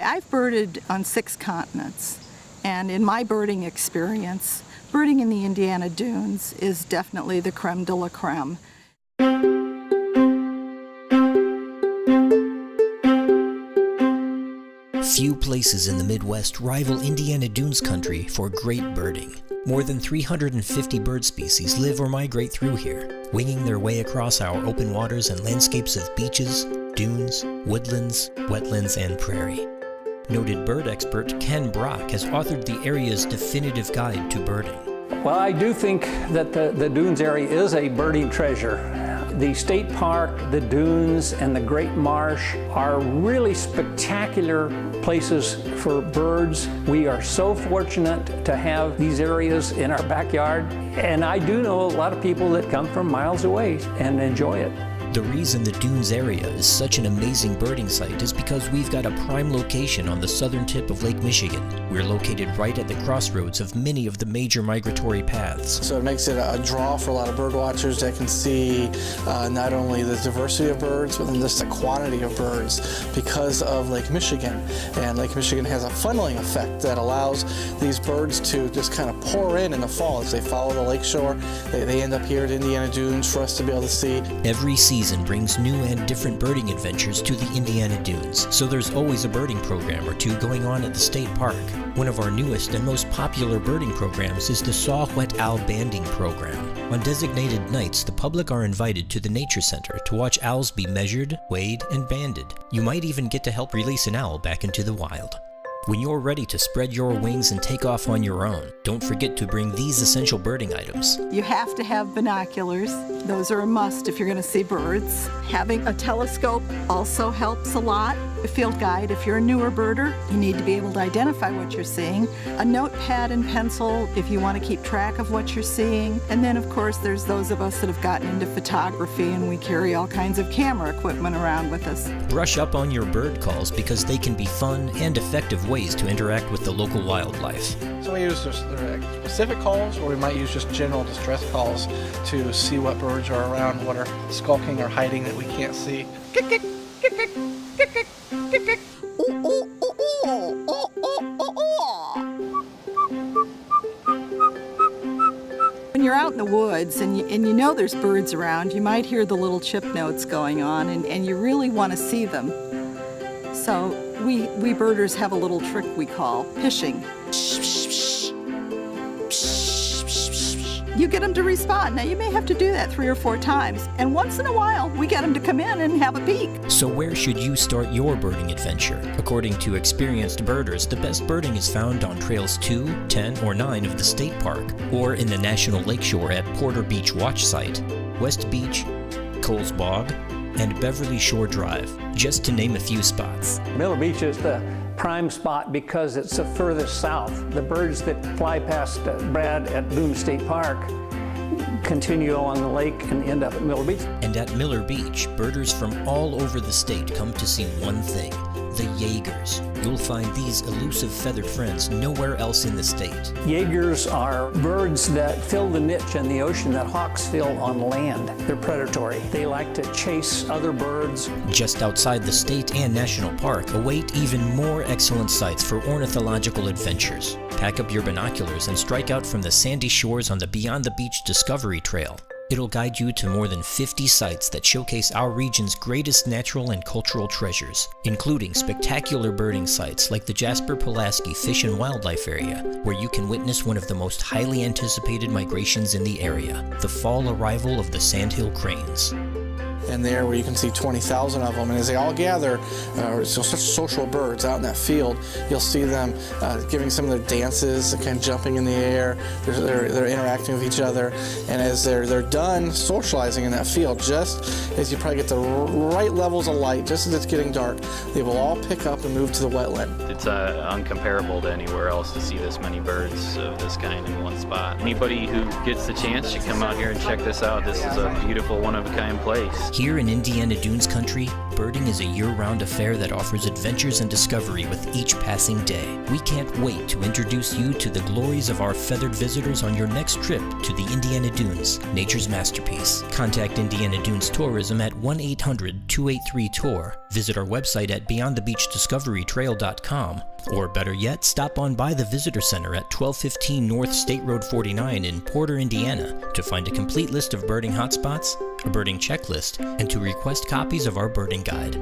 I've birded on 6 continents, and in my birding experience, birding in the Indiana Dunes is definitely the creme de la creme. Few places in the Midwest rival Indiana Dunes country for great birding. More than 350 bird species live or migrate through here, winging their way across our open waters and landscapes of beaches, dunes, woodlands, wetlands, and prairie. Noted bird expert Ken Brock has authored the area's definitive guide to birding. Well, I do think that the Dunes area is a birding treasure. The state park, the dunes, and the Great Marsh are really spectacular places for birds. We are so fortunate to have these areas in our backyard, and I do know a lot of people that come from miles away and enjoy it. The reason the Dunes area is such an amazing birding site is because we've got a prime location on the southern tip of Lake Michigan. We're located right at the crossroads of many of the major migratory paths. So it makes it a draw for a lot of bird watchers that can see not only the diversity of birds, but then just the quantity of birds because of Lake Michigan. And Lake Michigan has a funneling effect that allows these birds to just kind of pour in the fall as they follow the lakeshore. They end up here at Indiana Dunes for us to be able to see. Every season brings new and different birding adventures to the Indiana Dunes, so there's always a birding program or two going on at the state park. One of our newest and most popular birding programs is the Saw-Whet Owl Banding Program. On designated nights, the public are invited to the Nature Center to watch owls be measured, weighed, and banded. You might even get to help release an owl back into the wild. When you're ready to spread your wings and take off on your own, don't forget to bring these essential birding items. You have to have binoculars. Those are a must if you're going to see birds. Having a telescope also helps a lot. A field guide, if you're a newer birder, you need to be able to identify what you're seeing. A notepad and pencil if you want to keep track of what you're seeing. And then, of course, there's those of us that have gotten into photography and we carry all kinds of camera equipment around with us. Brush up on your bird calls because they can be fun and effective ways to interact with the local wildlife. So we use specific calls, or we might use just general distress calls to see what birds are around, what are skulking or hiding that we can't see. When you're out in the woods and you know there's birds around, you might hear the little chip notes going on and you really want to see them. So we birders have a little trick we call pishing. You get them to respond. Now you may have to do that 3 or 4 times, and once in a while we get them to come in and have a peek. So where should you start your birding adventure? According to experienced birders, the best birding is found on trails 2, 10, or 9 of the state park, or in the National Lakeshore at Porter Beach Watch Site, West Beach, Coles Bog, and Beverly Shore Drive, just to name a few spots. Miller Beach is the prime spot because it's the furthest south. The birds that fly past Brad at Boone State Park continue along the lake and end up at Miller Beach. And at Miller Beach, birders from all over the state come to see one thing: the Jaegers. You'll find these elusive feathered friends nowhere else in the state. Jaegers are birds that fill the niche in the ocean that hawks fill on land. They're predatory. They like to chase other birds. Just outside the state and national park await even more excellent sites for ornithological adventures. Pack up your binoculars and strike out from the sandy shores on the Beyond the Beach Discovery Trail. It'll guide you to more than 50 sites that showcase our region's greatest natural and cultural treasures, including spectacular birding sites like the Jasper Pulaski Fish and Wildlife Area, where you can witness one of the most highly anticipated migrations in the area, the fall arrival of the sandhill cranes. And there where you can see 20,000 of them, and as they all gather, such social birds out in that field, you'll see them giving some of their dances, kind of jumping in the air. They're interacting with each other, and as they're done socializing in that field, just as you probably get the right levels of light, just as it's getting dark, they will all pick up and move to the wetland. It's uncomparable to anywhere else to see this many birds of this kind in one spot. Anybody who gets the chance should come out here and check this out. This is a beautiful, one-of-a-kind place. Here in Indiana Dunes country, birding is a year-round affair that offers adventures and discovery with each passing day. We can't wait to introduce you to the glories of our feathered visitors on your next trip to the Indiana Dunes, nature's masterpiece. Contact Indiana Dunes Tourism at 1-800-283-TOUR. Visit our website at beyondthebeachdiscoverytrail.com, or better yet, stop on by the Visitor Center at 1215 North State Road 49 in Porter, Indiana, to find a complete list of birding hotspots, a birding checklist, and to request copies of our birding guide.